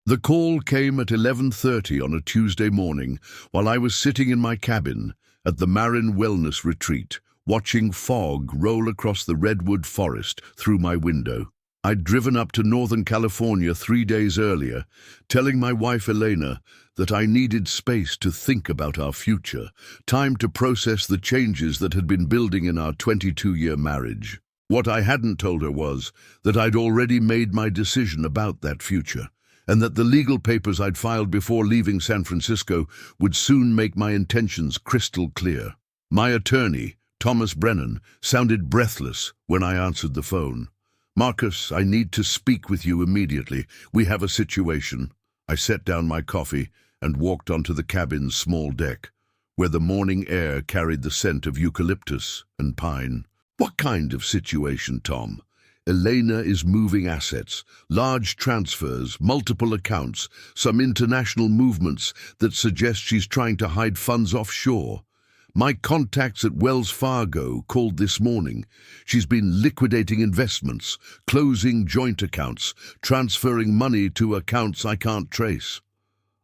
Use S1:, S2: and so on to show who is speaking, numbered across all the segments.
S1: The call came at 11:30 on a Tuesday morning while I was sitting in my cabin at the Marin Wellness Retreat, watching fog roll across the redwood forest through my window. I'd driven up to Northern California 3 days earlier, telling my wife Elena that I needed space to think about our future, time to process the changes that had been building in our 22-year marriage. What I hadn't told her was that I'd already made my decision about that future, and that the legal papers I'd filed before leaving San Francisco would soon make my intentions crystal clear. My attorney, Thomas Brennan, sounded breathless when I answered the phone. "Marcus, I need to speak with you immediately. We have a situation." I set down my coffee and walked onto the cabin's small deck, where the morning air carried the scent of eucalyptus and pine. "What kind of situation, Tom?" "Elena is moving assets, large transfers, multiple accounts, some international movements that suggest she's trying to hide funds offshore. My contacts at Wells Fargo called this morning. She's been liquidating investments, closing joint accounts, transferring money to accounts I can't trace."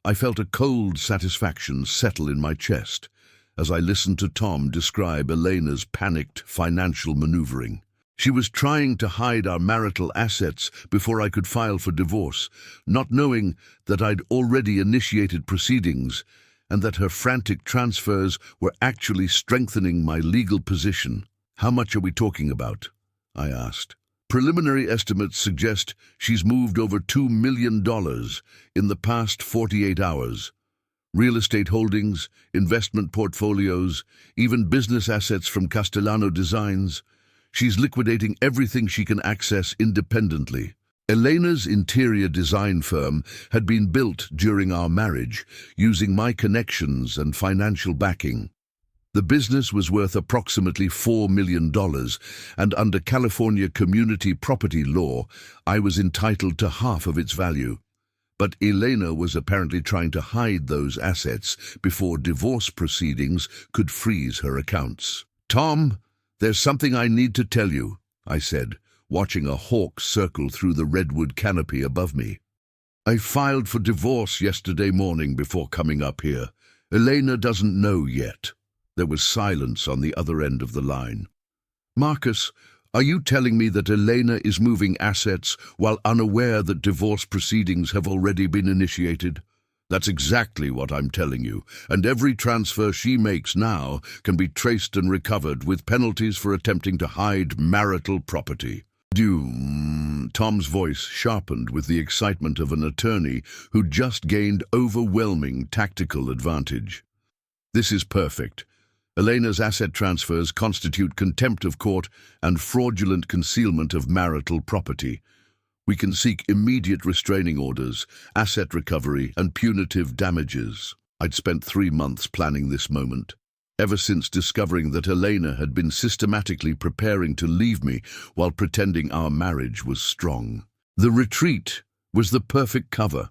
S1: I felt a cold satisfaction settle in my chest as I listened to Tom describe Elena's panicked financial maneuvering. She was trying to hide our marital assets before I could file for divorce, not knowing that I'd already initiated proceedings and that her frantic transfers were actually strengthening my legal position. "How much are we talking about?" I asked. "Preliminary estimates suggest she's moved over $2 million in the past 48 hours. Real estate holdings, investment portfolios, even business assets from Castellano Designs. She's liquidating everything she can access independently." Elena's interior design firm had been built during our marriage, using my connections and financial backing. The business was worth approximately $4 million, and under California community property law, I was entitled to half of its value. But Elena was apparently trying to hide those assets before divorce proceedings could freeze her accounts. "Tom, there's something I need to tell you," I said, watching a hawk circle through the redwood canopy above me. "I filed for divorce yesterday morning before coming up here. Elena doesn't know yet." There was silence on the other end of the line. "Marcus, are you telling me that Elena is moving assets while unaware that divorce proceedings have already been initiated?" "That's exactly what I'm telling you, and every transfer she makes now can be traced and recovered with penalties for attempting to hide marital property." Tom's voice sharpened with the excitement of an attorney who'd just gained overwhelming tactical advantage. "This is perfect. Elena's asset transfers constitute contempt of court and fraudulent concealment of marital property. We can seek immediate restraining orders, asset recovery, and punitive damages." I'd spent 3 months planning this moment, ever since discovering that Elena had been systematically preparing to leave me while pretending our marriage was strong. The retreat was the perfect cover.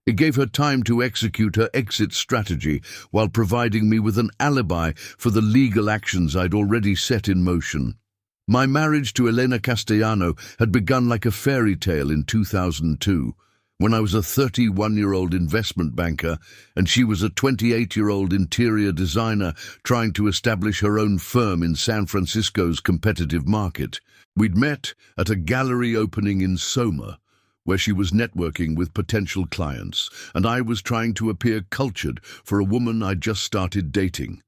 S1: It gave her time to execute her exit strategy while providing me with an alibi for the legal actions I'd already set in motion. My marriage to Elena Castellano had begun like a fairy tale in 2002, when I was a 31-year-old investment banker and she was a 28-year-old interior designer trying to establish her own firm in San Francisco's competitive market. We'd met at a gallery opening in Soma, where she was networking with potential clients, and I was trying to appear cultured for a woman I'd just started dating.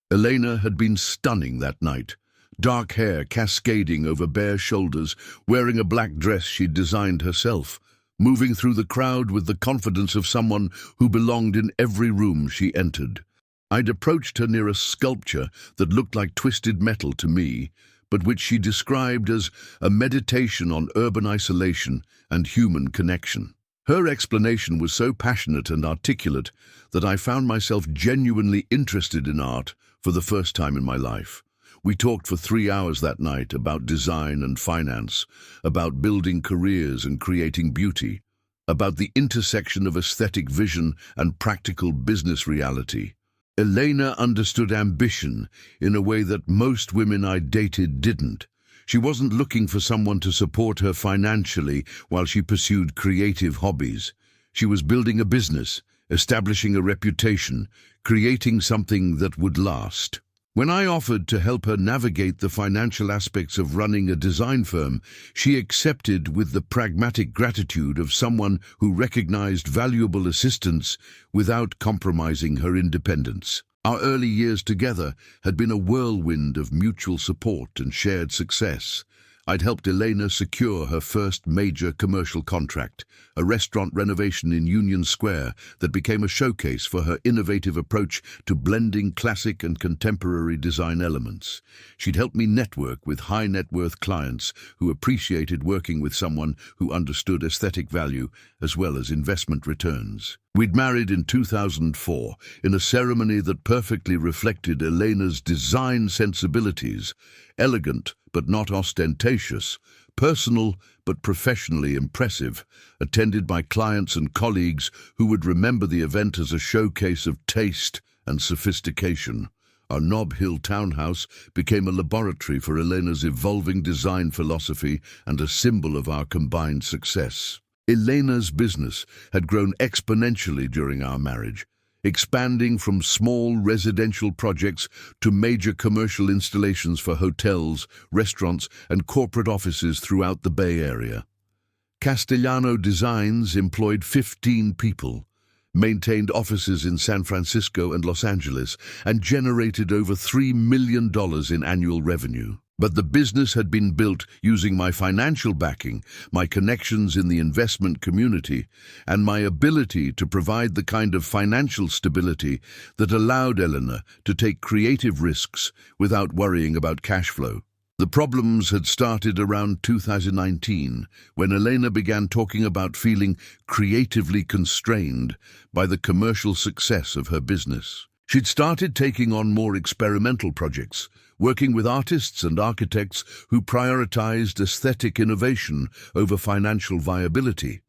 S1: Elena had been stunning that night. Dark hair cascading over bare shoulders, wearing a black dress she'd designed herself, moving through the crowd with the confidence of someone who belonged in every room she entered. I'd approached her near a sculpture that looked like twisted metal to me, but which she described as a meditation on urban isolation and human connection. Her explanation was so passionate and articulate that I found myself genuinely interested in art for the first time in my life. We talked for 3 hours that night about design and finance, about building careers and creating beauty, about the intersection of aesthetic vision and practical business reality. Elena understood ambition in a way that most women I dated didn't. She wasn't looking for someone to support her financially while she pursued creative hobbies. She was building a business, establishing a reputation, creating something that would last. When I offered to help her navigate the financial aspects of running a design firm, she accepted with the pragmatic gratitude of someone who recognized valuable assistance without compromising her independence. Our early years together had been a whirlwind of mutual support and shared success. I'd helped Elena secure her first major commercial contract, a restaurant renovation in Union Square that became a showcase for her innovative approach to blending classic and contemporary design elements. She'd helped me network with high-net-worth clients who appreciated working with someone who understood aesthetic value as well as investment returns. We'd married in 2004 in a ceremony that perfectly reflected Elena's design sensibilities, elegant but not ostentatious, personal but professionally impressive, attended by clients and colleagues who would remember the event as a showcase of taste and sophistication. Our Nob Hill townhouse became a laboratory for Elena's evolving design philosophy and a symbol of our combined success. Elena's business had grown exponentially during our marriage, expanding from small residential projects to major commercial installations for hotels, restaurants, and corporate offices throughout the Bay Area. Castellano Designs employed 15 people, maintained offices in San Francisco and Los Angeles, and generated over $3 million in annual revenue. But the business had been built using my financial backing, my connections in the investment community, and my ability to provide the kind of financial stability that allowed Elena to take creative risks without worrying about cash flow. The problems had started around 2019, when Elena began talking about feeling creatively constrained by the commercial success of her business. She'd started taking on more experimental projects, working with artists and architects who prioritized aesthetic innovation over financial viability.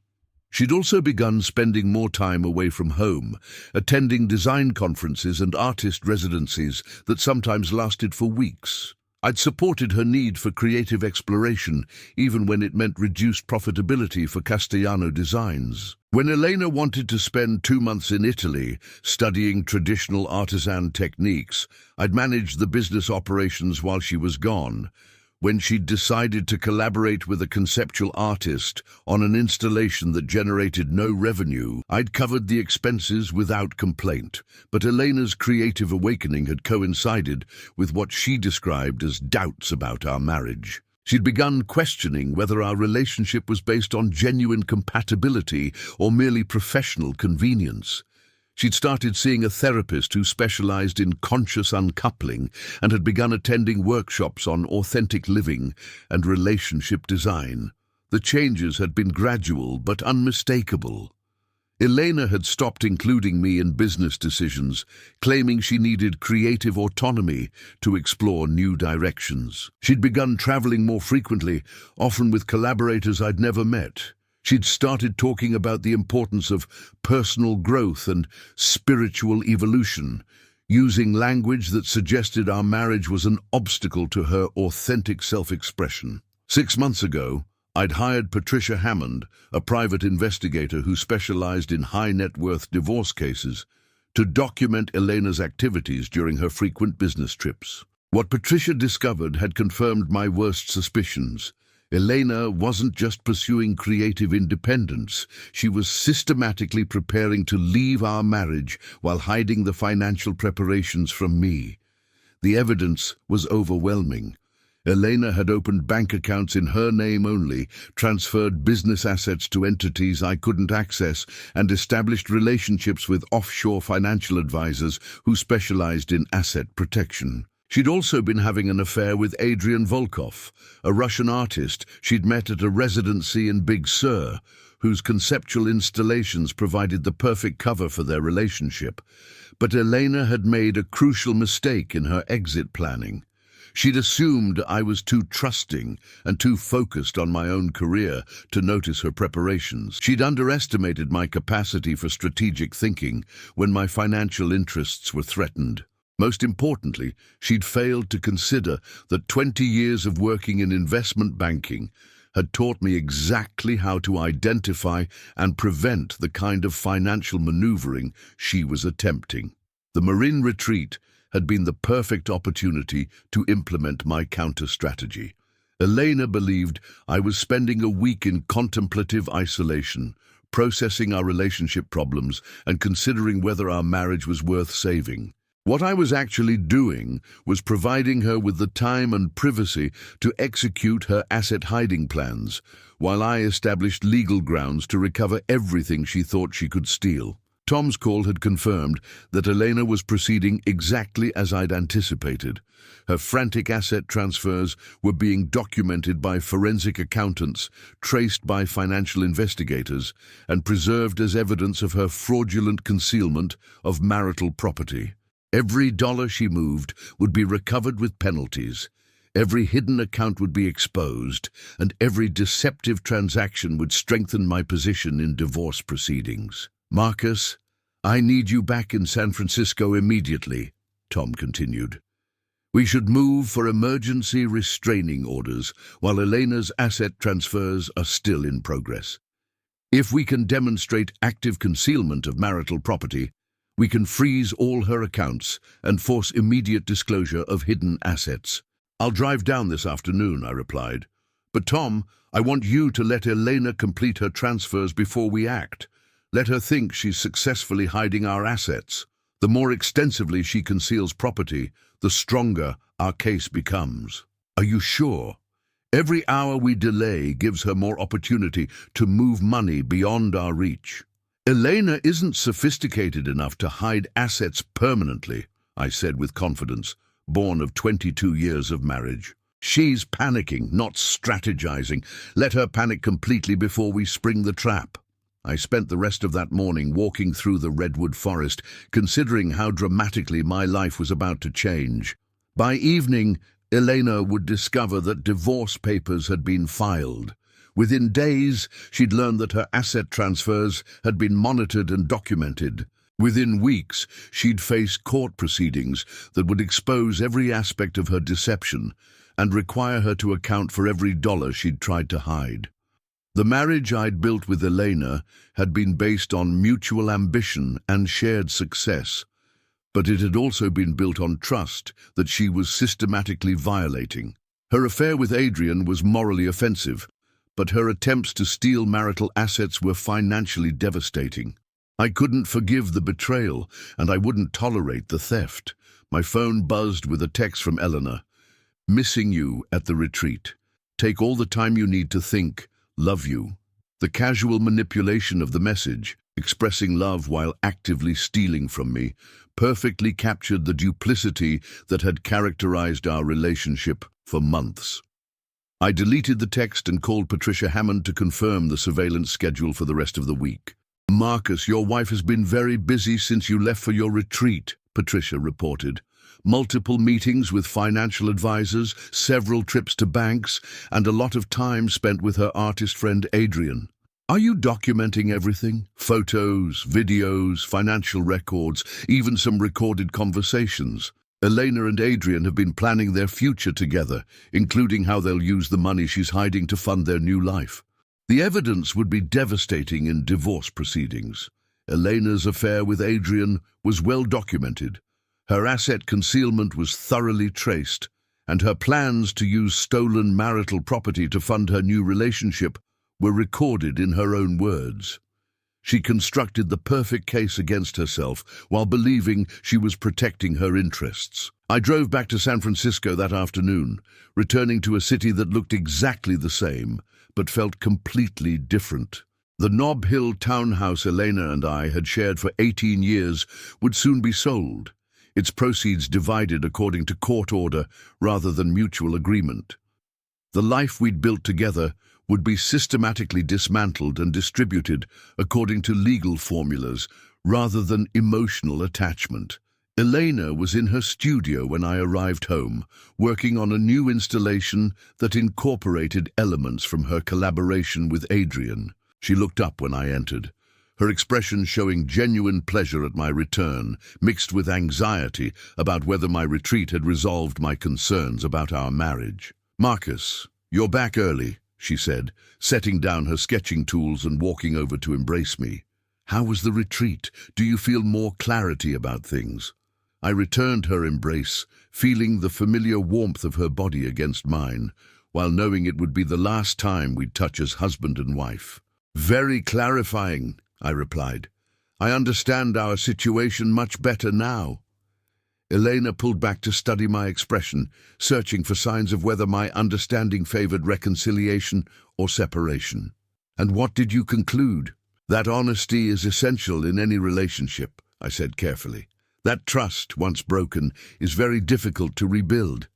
S1: She'd also begun spending more time away from home, attending design conferences and artist residencies that sometimes lasted for weeks. I'd supported her need for creative exploration, even when it meant reduced profitability for Castellano Designs. When Elena wanted to spend 2 months in Italy studying traditional artisan techniques, I'd managed the business operations while she was gone. When she'd decided to collaborate with a conceptual artist on an installation that generated no revenue, I'd covered the expenses without complaint. But Elena's creative awakening had coincided with what she described as doubts about our marriage. She'd begun questioning whether our relationship was based on genuine compatibility or merely professional convenience. She'd started seeing a therapist who specialized in conscious uncoupling and had begun attending workshops on authentic living and relationship design. The changes had been gradual but unmistakable. Elena had stopped including me in business decisions, claiming she needed creative autonomy to explore new directions. She'd begun traveling more frequently, often with collaborators I'd never met. She'd started talking about the importance of personal growth and spiritual evolution, using language that suggested our marriage was an obstacle to her authentic self-expression. 6 months ago, I'd hired Patricia Hammond, a private investigator who specialized in high-net-worth divorce cases, to document Elena's activities during her frequent business trips. What Patricia discovered had confirmed my worst suspicions. Elena wasn't just pursuing creative independence, she was systematically preparing to leave our marriage while hiding the financial preparations from me. The evidence was overwhelming. Elena had opened bank accounts in her name only, transferred business assets to entities I couldn't access, and established relationships with offshore financial advisors who specialized in asset protection. She'd also been having an affair with Adrian Volkov, a Russian artist she'd met at a residency in Big Sur, whose conceptual installations provided the perfect cover for their relationship. But Elena had made a crucial mistake in her exit planning. She'd assumed I was too trusting and too focused on my own career to notice her preparations. She'd underestimated my capacity for strategic thinking when my financial interests were threatened. Most importantly, she'd failed to consider that 20 years of working in investment banking had taught me exactly how to identify and prevent the kind of financial maneuvering she was attempting. The Marin retreat had been the perfect opportunity to implement my counter-strategy. Elena believed I was spending a week in contemplative isolation, processing our relationship problems and considering whether our marriage was worth saving. What I was actually doing was providing her with the time and privacy to execute her asset hiding plans, while I established legal grounds to recover everything she thought she could steal. Tom's call had confirmed that Elena was proceeding exactly as I'd anticipated. Her frantic asset transfers were being documented by forensic accountants, traced by financial investigators, and preserved as evidence of her fraudulent concealment of marital property. Every dollar she moved would be recovered with penalties. Every hidden account would be exposed, and every deceptive transaction would strengthen my position in divorce proceedings. "Marcus, I need you back in San Francisco immediately," Tom continued. "We should move for emergency restraining orders while Elena's asset transfers are still in progress. If we can demonstrate active concealment of marital property, we can freeze all her accounts and force immediate disclosure of hidden assets." "I'll drive down this afternoon," I replied. "But Tom, I want you to let Elena complete her transfers before we act. Let her think she's successfully hiding our assets. The more extensively she conceals property, the stronger our case becomes." "Are you sure? Every hour we delay gives her more opportunity to move money beyond our reach." "Elena isn't sophisticated enough to hide assets permanently," I said with confidence, born of 22 years of marriage. "She's panicking, not strategizing. Let her panic completely before we spring the trap." I spent the rest of that morning walking through the redwood forest, considering how dramatically my life was about to change. By evening, Elena would discover that divorce papers had been filed. Within days, she'd learned that her asset transfers had been monitored and documented. Within weeks, she'd face court proceedings that would expose every aspect of her deception and require her to account for every dollar she'd tried to hide. The marriage I'd built with Elena had been based on mutual ambition and shared success, but it had also been built on trust that she was systematically violating. Her affair with Adrian was morally offensive, but her attempts to steal marital assets were financially devastating. I couldn't forgive the betrayal, and I wouldn't tolerate the theft. My phone buzzed with a text from Eleanor. "Missing you at the retreat. Take all the time you need to think. Love you." The casual manipulation of the message, expressing love while actively stealing from me, perfectly captured the duplicity that had characterized our relationship for months. I deleted the text and called Patricia Hammond to confirm the surveillance schedule for the rest of the week. "Marcus, your wife has been very busy since you left for your retreat," Patricia reported. "Multiple meetings with financial advisors, several trips to banks, and a lot of time spent with her artist friend Adrian. Are you documenting everything? Photos, videos, financial records, even some recorded conversations? Elena and Adrian have been planning their future together, including how they'll use the money she's hiding to fund their new life. The evidence would be devastating in divorce proceedings. Elena's affair with Adrian was well documented. Her asset concealment was thoroughly traced, and her plans to use stolen marital property to fund her new relationship were recorded in her own words. She constructed the perfect case against herself while believing she was protecting her interests. I drove back to San Francisco that afternoon, returning to a city that looked exactly the same, but felt completely different. The Nob Hill townhouse Elena and I had shared for 18 years would soon be sold, its proceeds divided according to court order rather than mutual agreement. The life we'd built together would be systematically dismantled and distributed according to legal formulas rather than emotional attachment. Elena was in her studio when I arrived home, working on a new installation that incorporated elements from her collaboration with Adrian. She looked up when I entered, her expression showing genuine pleasure at my return, mixed with anxiety about whether my retreat had resolved my concerns about our marriage. "Marcus, you're back early," she said, setting down her sketching tools and walking over to embrace me. How was the retreat? Do you feel more clarity about things? I returned her embrace, feeling the familiar warmth of her body against mine, while knowing it would be the last time we'd touch as husband and wife. Very clarifying, I replied. I understand our situation much better now. Elena pulled back to study my expression, searching for signs of whether my understanding favored reconciliation or separation. And what did you conclude? That honesty is essential in any relationship, I said carefully. That trust, once broken, is very difficult to rebuild.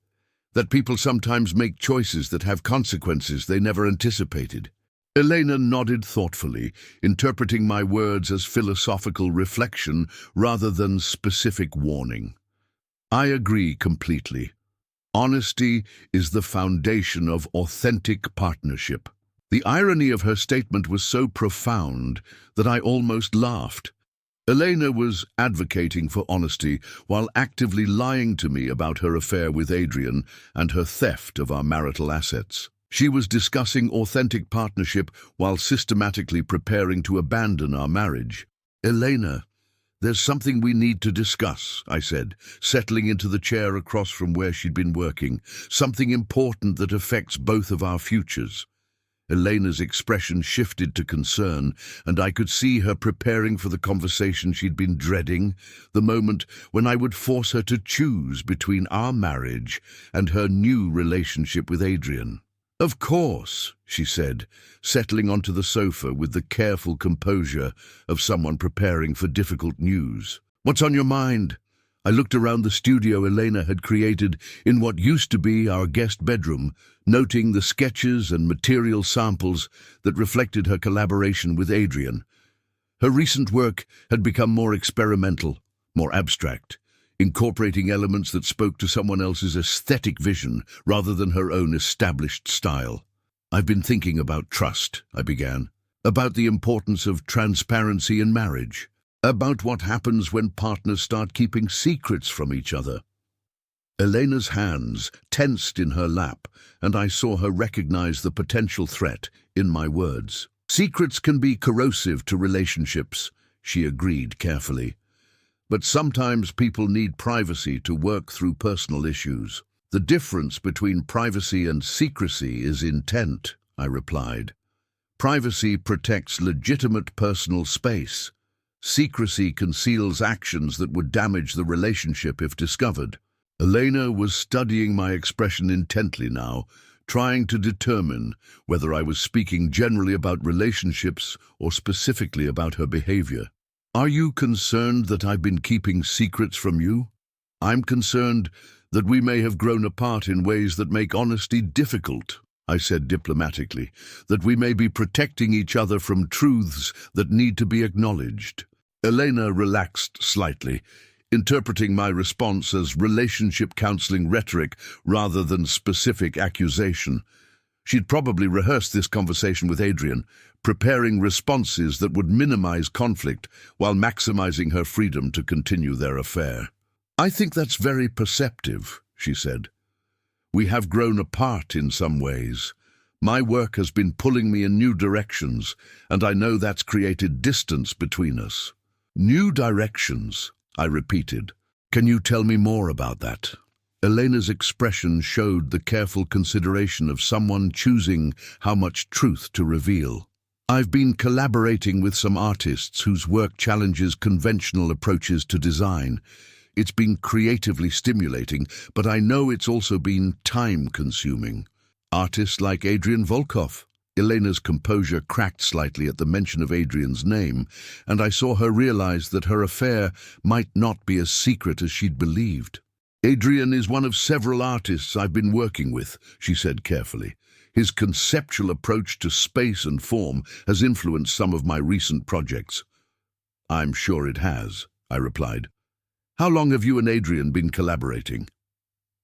S1: That people sometimes make choices that have consequences they never anticipated. Elena nodded thoughtfully, interpreting my words as philosophical reflection rather than specific warning. I agree completely. Honesty is the foundation of authentic partnership. The irony of her statement was so profound that I almost laughed. Elena was advocating for honesty while actively lying to me about her affair with Adrian and her theft of our marital assets. She was discussing authentic partnership while systematically preparing to abandon our marriage. Elena, there's something we need to discuss, I said, settling into the chair across from where she'd been working. Something important that affects both of our futures. Elena's expression shifted to concern, and I could see her preparing for the conversation she'd been dreading, the moment when I would force her to choose between our marriage and her new relationship with Adrian. Of course, she said, settling onto the sofa with the careful composure of someone preparing for difficult news. What's on your mind? I looked around the studio Elena had created in what used to be our guest bedroom, noting the sketches and material samples that reflected her collaboration with Adrian. Her recent work had become more experimental, more abstract, incorporating elements that spoke to someone else's aesthetic vision rather than her own established style. I've been thinking about trust, I began, about the importance of transparency in marriage, about what happens when partners start keeping secrets from each other. Elena's hands tensed in her lap, and I saw her recognize the potential threat in my words. Secrets can be corrosive to relationships, she agreed carefully. But sometimes people need privacy to work through personal issues. The difference between privacy and secrecy is intent, I replied. Privacy protects legitimate personal space. Secrecy conceals actions that would damage the relationship if discovered. Elena was studying my expression intently now, trying to determine whether I was speaking generally about relationships or specifically about her behavior. Are you concerned that I've been keeping secrets from you? I'm concerned that we may have grown apart in ways that make honesty difficult, I said diplomatically, that we may be protecting each other from truths that need to be acknowledged. Elena relaxed slightly, interpreting my response as relationship counseling rhetoric rather than specific accusation. She'd probably rehearsed this conversation with Adrian, preparing responses that would minimize conflict while maximizing her freedom to continue their affair. I think that's very perceptive, she said. We have grown apart in some ways. My work has been pulling me in new directions, and I know that's created distance between us. New directions, I repeated. Can you tell me more about that? Elena's expression showed the careful consideration of someone choosing how much truth to reveal. I've been collaborating with some artists whose work challenges conventional approaches to design. It's been creatively stimulating, but I know it's also been time-consuming. Artists like Adrian Volkov. Elena's composure cracked slightly at the mention of Adrian's name, and I saw her realize that her affair might not be as secret as she'd believed. Adrian is one of several artists I've been working with, she said carefully. His conceptual approach to space and form has influenced some of my recent projects. I'm sure it has, I replied. How long have you and Adrian been collaborating?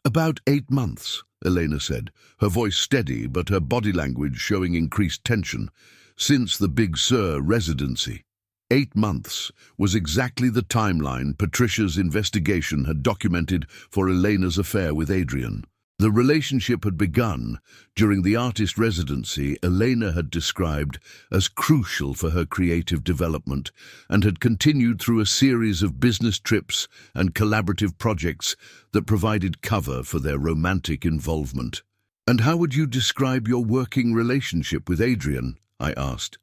S1: About 8 months, Elena said, her voice steady but her body language showing increased tension. Since the Big Sur residency. 8 months was exactly the timeline Patricia's investigation had documented for Elena's affair with Adrian. The relationship had begun during the artist residency Elena had described as crucial for her creative development and had continued through a series of business trips and collaborative projects that provided cover for their romantic involvement. "And how would you describe your working relationship with Adrian?" I asked.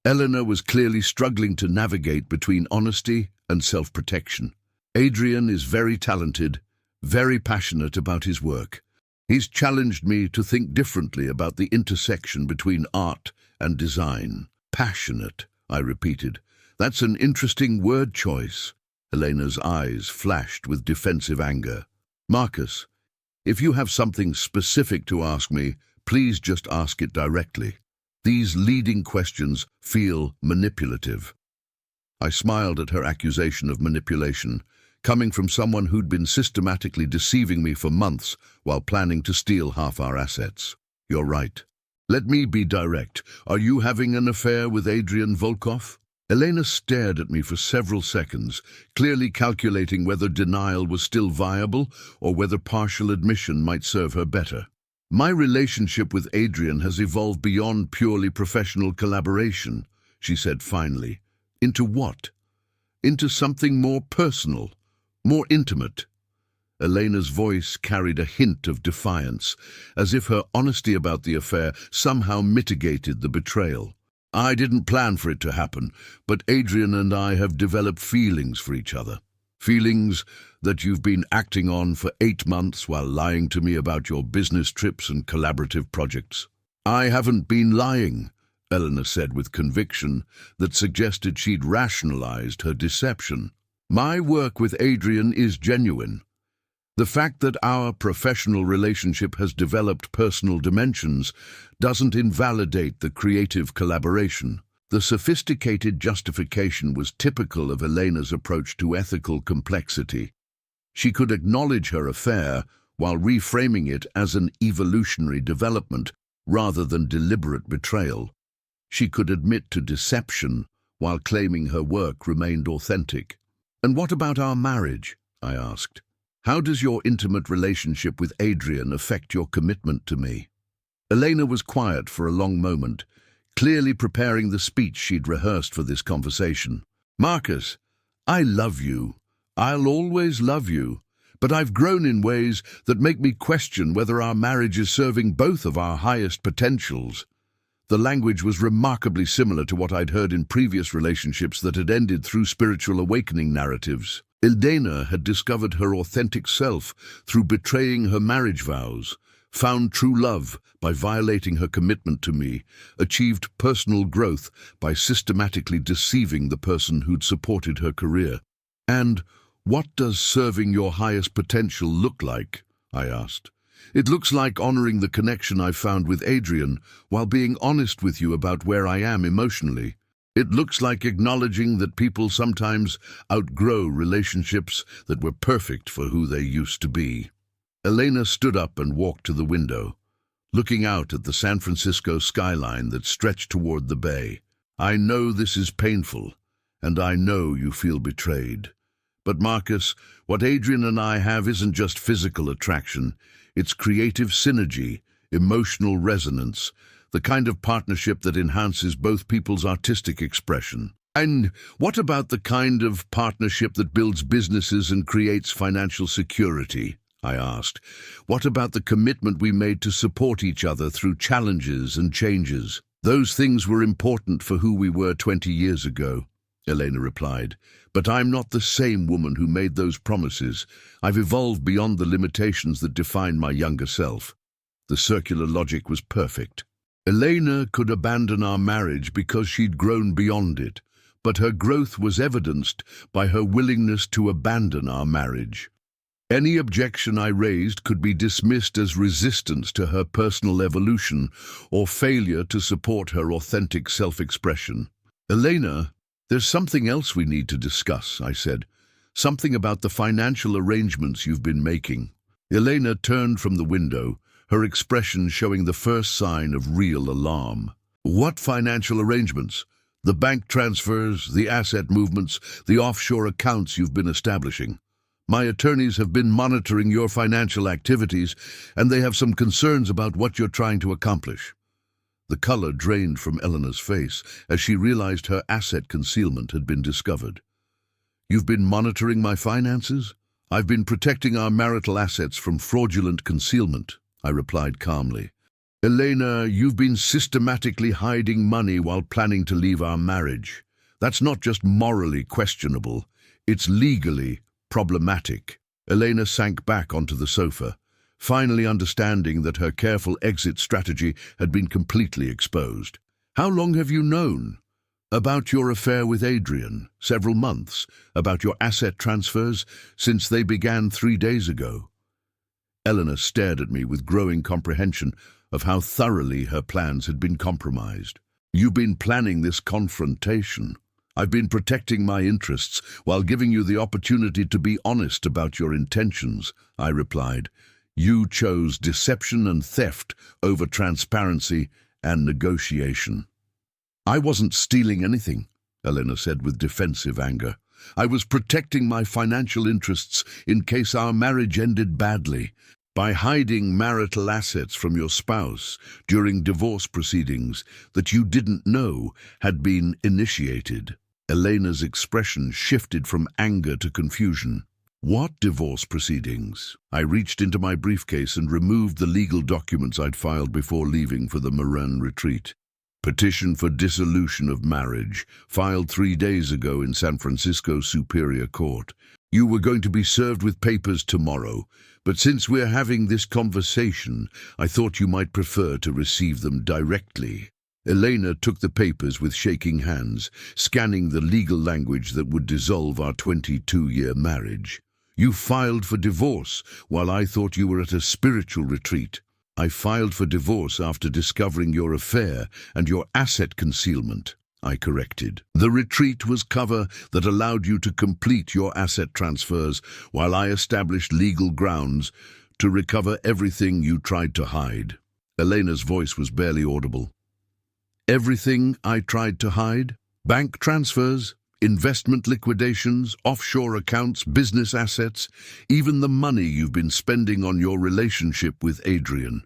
S1: Eleanor was clearly struggling to navigate between honesty and self-protection. "Adrian is very talented, very passionate about his work. He's challenged me to think differently about the intersection between art and design." "Passionate," I repeated. "That's an interesting word choice." Elena's eyes flashed with defensive anger. "Marcus, if you have something specific to ask me, please just ask it directly. These leading questions feel manipulative." I smiled at her accusation of manipulation, coming from someone who'd been systematically deceiving me for months while planning to steal half our assets. "You're right. Let me be direct. Are you having an affair with Adrian Volkov?" Elena stared at me for several seconds, clearly calculating whether denial was still viable or whether partial admission might serve her better. "My relationship with Adrian has evolved beyond purely professional collaboration," she said finally. "Into what? Into something more personal, more intimate." Elena's voice carried a hint of defiance, as if her honesty about the affair somehow mitigated the betrayal. "I didn't plan for it to happen, but Adrian and I have developed feelings for each other. Feelings that you've been acting on for 8 months while lying to me about your business trips and collaborative projects." "I haven't been lying," Eleanor said with conviction that suggested she'd rationalized her deception. "My work with Adrian is genuine. The fact that our professional relationship has developed personal dimensions doesn't invalidate the creative collaboration." The sophisticated justification was typical of Elena's approach to ethical complexity. She could acknowledge her affair while reframing it as an evolutionary development rather than deliberate betrayal. She could admit to deception while claiming her work remained authentic. "And what about our marriage?" I asked. "How does your intimate relationship with Adrian affect your commitment to me?" Elena was quiet for a long moment, clearly preparing the speech she'd rehearsed for this conversation. "Marcus, I love you. I'll always love you. But I've grown in ways that make me question whether our marriage is serving both of our highest potentials." The language was remarkably similar to what I'd heard in previous relationships that had ended through spiritual awakening narratives. Elena had discovered her authentic self through betraying her marriage vows, found true love by violating her commitment to me, achieved personal growth by systematically deceiving the person who'd supported her career. "And what does serving your highest potential look like?" I asked. "It looks like honoring the connection I've found with Adrian while being honest with you about where I am emotionally. It looks like acknowledging that people sometimes outgrow relationships that were perfect for who they used to be." Elena stood up and walked to the window, looking out at the San Francisco skyline that stretched toward the bay. "I know this is painful, and I know you feel betrayed. But Marcus, what Adrian and I have isn't just physical attraction. It's creative synergy, emotional resonance, the kind of partnership that enhances both people's artistic expression." "And what about the kind of partnership that builds businesses and creates financial security?" I asked. "What about the commitment we made to support each other through challenges and changes?" "Those things were important for who we were 20 years ago," Elena replied. "But I'm not the same woman who made those promises. I've evolved beyond the limitations that defined my younger self." The circular logic was perfect. Elena could abandon our marriage because she'd grown beyond it, but her growth was evidenced by her willingness to abandon our marriage. Any objection I raised could be dismissed as resistance to her personal evolution or failure to support her authentic self-expression. "Elena, there's something else we need to discuss," I said. "Something about the financial arrangements you've been making." Elena turned from the window, her expression showing the first sign of real alarm. "What financial arrangements? The bank transfers, the asset movements, the offshore accounts you've been establishing?" My attorneys have been monitoring your financial activities, and they have some concerns about what you're trying to accomplish." The color drained from Eleanor's face as she realized her asset concealment had been discovered. "You've been monitoring my finances? I've been protecting our marital assets from fraudulent concealment," I replied calmly. "Elena, you've been systematically hiding money while planning to leave our marriage. That's not just morally questionable, it's legally problematic." Elena sank back onto the sofa, finally understanding that her careful exit strategy had been completely exposed. "How long have you known? About your affair with Adrian? Several months? About your asset transfers? Since they began 3 days ago?" Eleanor stared at me with growing comprehension of how thoroughly her plans had been compromised. "You've been planning this confrontation. I've been protecting my interests while giving you the opportunity to be honest about your intentions," I replied. "You chose deception and theft over transparency and negotiation." "I wasn't stealing anything," Elena said with defensive anger. "I was protecting my financial interests in case our marriage ended badly. By hiding marital assets from your spouse during divorce proceedings that you didn't know had been initiated." Elena's expression shifted from anger to confusion. "What divorce proceedings?" I reached into my briefcase and removed the legal documents I'd filed before leaving for the Marin retreat. "Petition for dissolution of marriage, filed 3 days ago in San Francisco Superior Court. You were going to be served with papers tomorrow, but since we're having this conversation, I thought you might prefer to receive them directly." Elena took the papers with shaking hands, scanning the legal language that would dissolve our 22-year marriage. "You filed for divorce while I thought you were at a spiritual retreat." "I filed for divorce after discovering your affair and your asset concealment," I corrected. "The retreat was cover that allowed you to complete your asset transfers while I established legal grounds to recover everything you tried to hide." Elena's voice was barely audible. "Everything I tried to hide? Bank transfers, investment liquidations, offshore accounts, business assets, even the money you've been spending on your relationship with Adrian.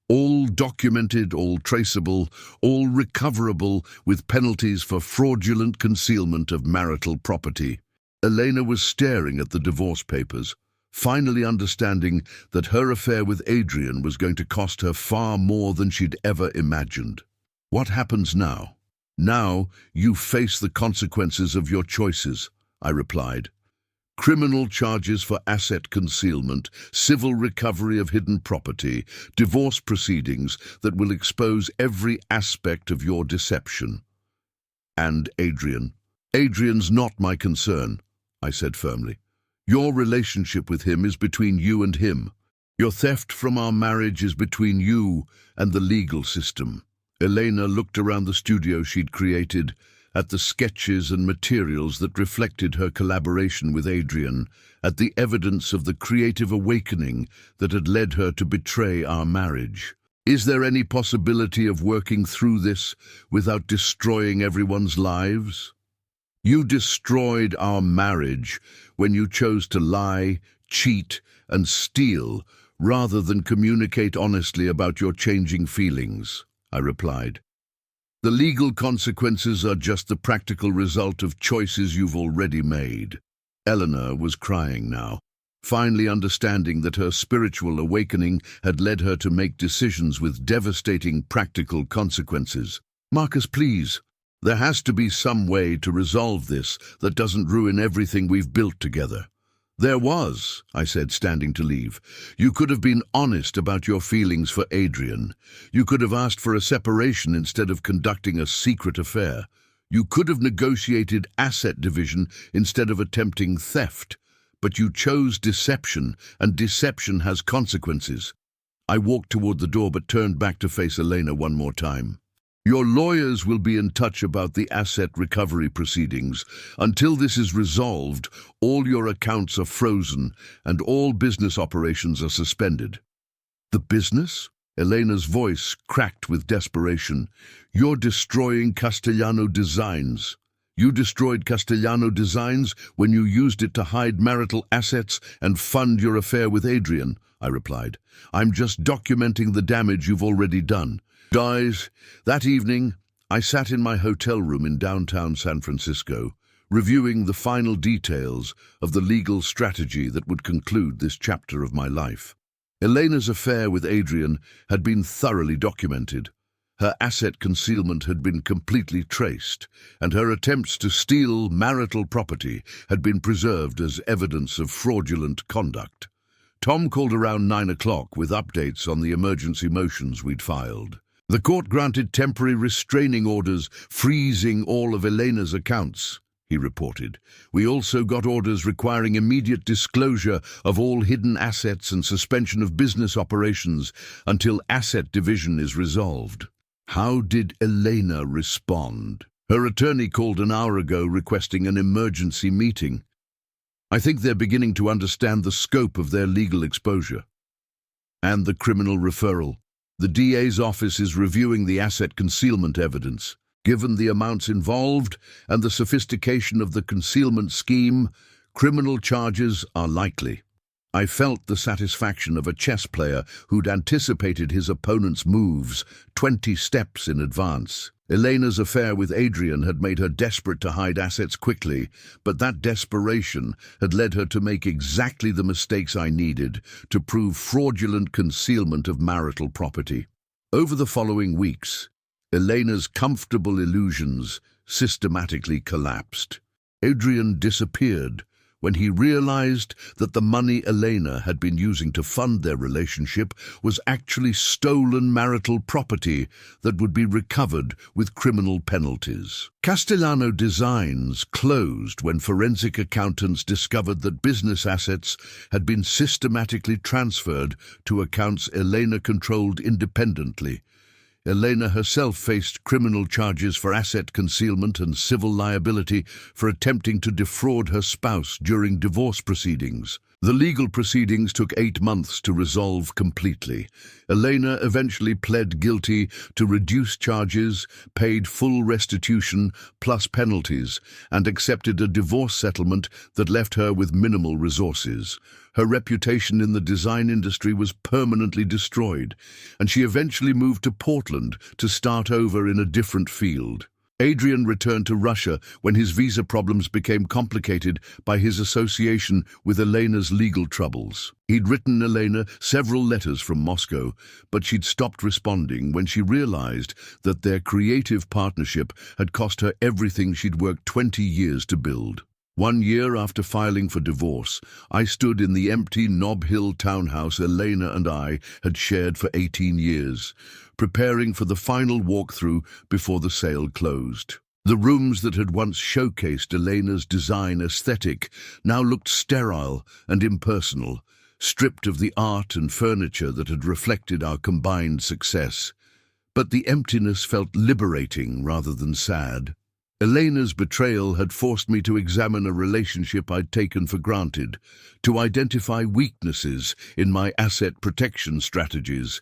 S1: All documented, all traceable, all recoverable with penalties for fraudulent concealment of marital property." Elena was staring at the divorce papers, finally understanding that her affair with Adrian was going to cost her far more than she'd ever imagined. "What happens now?" "Now you face the consequences of your choices," I replied. "Criminal charges for asset concealment, civil recovery of hidden property, divorce proceedings that will expose every aspect of your deception. And Adrian. Adrian's not my concern," I said firmly. "Your relationship with him is between you and him. Your theft from our marriage is between you and the legal system." Elena looked around the studio she'd created, at the sketches and materials that reflected her collaboration with Adrian, at the evidence of the creative awakening that had led her to betray our marriage. "Is there any possibility of working through this without destroying everyone's lives? You destroyed our marriage when you chose to lie, cheat, and steal rather than communicate honestly about your changing feelings," I replied. "The legal consequences are just the practical result of choices you've already made." Eleanor was crying now, finally understanding that her spiritual awakening had led her to make decisions with devastating practical consequences. "Marcus, please. There has to be some way to resolve this that doesn't ruin everything we've built together." "There was," I said, standing to leave. "You could have been honest about your feelings for Adrian. You could have asked for a separation instead of conducting a secret affair. You could have negotiated asset division instead of attempting theft. But you chose deception, and deception has consequences." I walked toward the door but turned back to face Elena one more time. "Your lawyers will be in touch about the asset recovery proceedings. Until this is resolved, all your accounts are frozen and all business operations are suspended." "The business?" Elena's voice cracked with desperation. "You're destroying Castellano Designs." You destroyed Castellano Designs when you used it to hide marital assets and fund your affair with Adrian, I replied. I'm just documenting the damage you've already done. Guys, that evening, I sat in my hotel room in downtown San Francisco, reviewing the final details of the legal strategy that would conclude this chapter of my life. Elena's affair with Adrian had been thoroughly documented. Her asset concealment had been completely traced, and her attempts to steal marital property had been preserved as evidence of fraudulent conduct. Tom called around 9 o'clock with updates on the emergency motions we'd filed. The court granted temporary restraining orders, freezing all of Elena's accounts, he reported. We also got orders requiring immediate disclosure of all hidden assets and suspension of business operations until asset division is resolved. How did Elena respond? Her attorney called an hour ago requesting an emergency meeting. I think they're beginning to understand the scope of their legal exposure. And the criminal referral. The DA's office is reviewing the asset concealment evidence. Given the amounts involved and the sophistication of the concealment scheme, criminal charges are likely. I felt the satisfaction of a chess player who'd anticipated his opponent's moves 20 steps in advance. Elena's affair with Adrian had made her desperate to hide assets quickly, but that desperation had led her to make exactly the mistakes I needed to prove fraudulent concealment of marital property. Over the following weeks, Elena's comfortable illusions systematically collapsed. Adrian disappeared when he realized that the money Elena had been using to fund their relationship was actually stolen marital property that would be recovered with criminal penalties. Castellano Designs closed when forensic accountants discovered that business assets had been systematically transferred to accounts Elena controlled independently. Elena herself faced criminal charges for asset concealment and civil liability for attempting to defraud her spouse during divorce proceedings. The legal proceedings took 8 months to resolve completely. Elena eventually pled guilty to reduced charges, paid full restitution plus penalties, and accepted a divorce settlement that left her with minimal resources. Her reputation in the design industry was permanently destroyed, and she eventually moved to Portland to start over in a different field. Adrian returned to Russia when his visa problems became complicated by his association with Elena's legal troubles. He'd written Elena several letters from Moscow, but she'd stopped responding when she realized that their creative partnership had cost her everything she'd worked 20 years to build. 1 year after filing for divorce, I stood in the empty Nob Hill townhouse Elena and I had shared for 18 years, preparing for the final walkthrough before the sale closed. The rooms that had once showcased Elena's design aesthetic now looked sterile and impersonal, stripped of the art and furniture that had reflected our combined success. But the emptiness felt liberating rather than sad. Elena's betrayal had forced me to examine a relationship I'd taken for granted, to identify weaknesses in my asset protection strategies,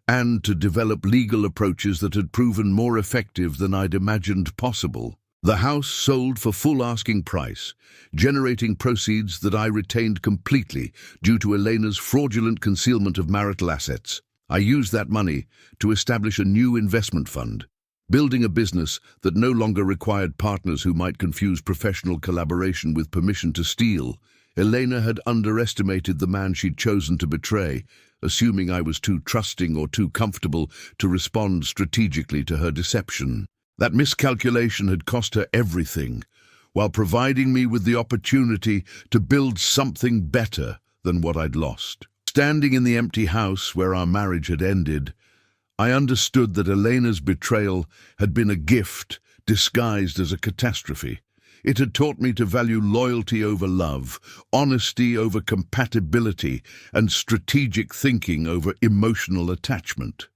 S1: and to develop legal approaches that had proven more effective than I'd imagined possible. The house sold for full asking price, generating proceeds that I retained completely due to Elena's fraudulent concealment of marital assets. I used that money to establish a new investment fund, building a business that no longer required partners who might confuse professional collaboration with permission to steal. Elena had underestimated the man she'd chosen to betray, assuming I was too trusting or too comfortable to respond strategically to her deception. That miscalculation had cost her everything, while providing me with the opportunity to build something better than what I'd lost. Standing in the empty house where our marriage had ended, I understood that Elena's betrayal had been a gift disguised as a catastrophe. It had taught me to value loyalty over love, honesty over compatibility, and strategic thinking over emotional attachment.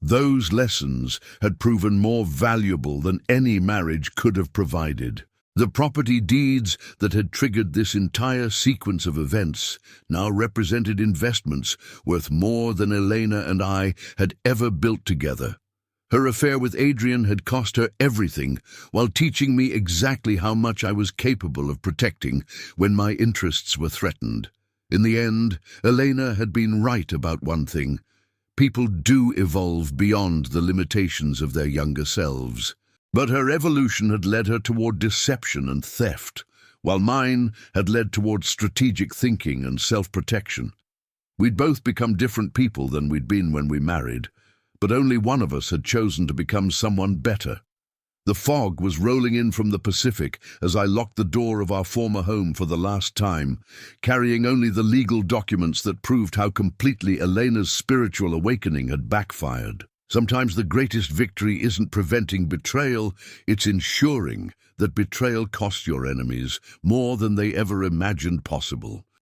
S1: Those lessons had proven more valuable than any marriage could have provided. The property deeds that had triggered this entire sequence of events now represented investments worth more than Elena and I had ever built together. Her affair with Adrian had cost her everything, while teaching me exactly how much I was capable of protecting when my interests were threatened. In the end, Elena had been right about one thing. People do evolve beyond the limitations of their younger selves. But her evolution had led her toward deception and theft, while mine had led toward strategic thinking and self-protection. We'd both become different people than we'd been when we married, but only one of us had chosen to become someone better. The fog was rolling in from the Pacific as I locked the door of our former home for the last time, carrying only the legal documents that proved how completely Elena's spiritual awakening had backfired. Sometimes the greatest victory isn't preventing betrayal, it's ensuring that betrayal costs your enemies more than they ever imagined possible.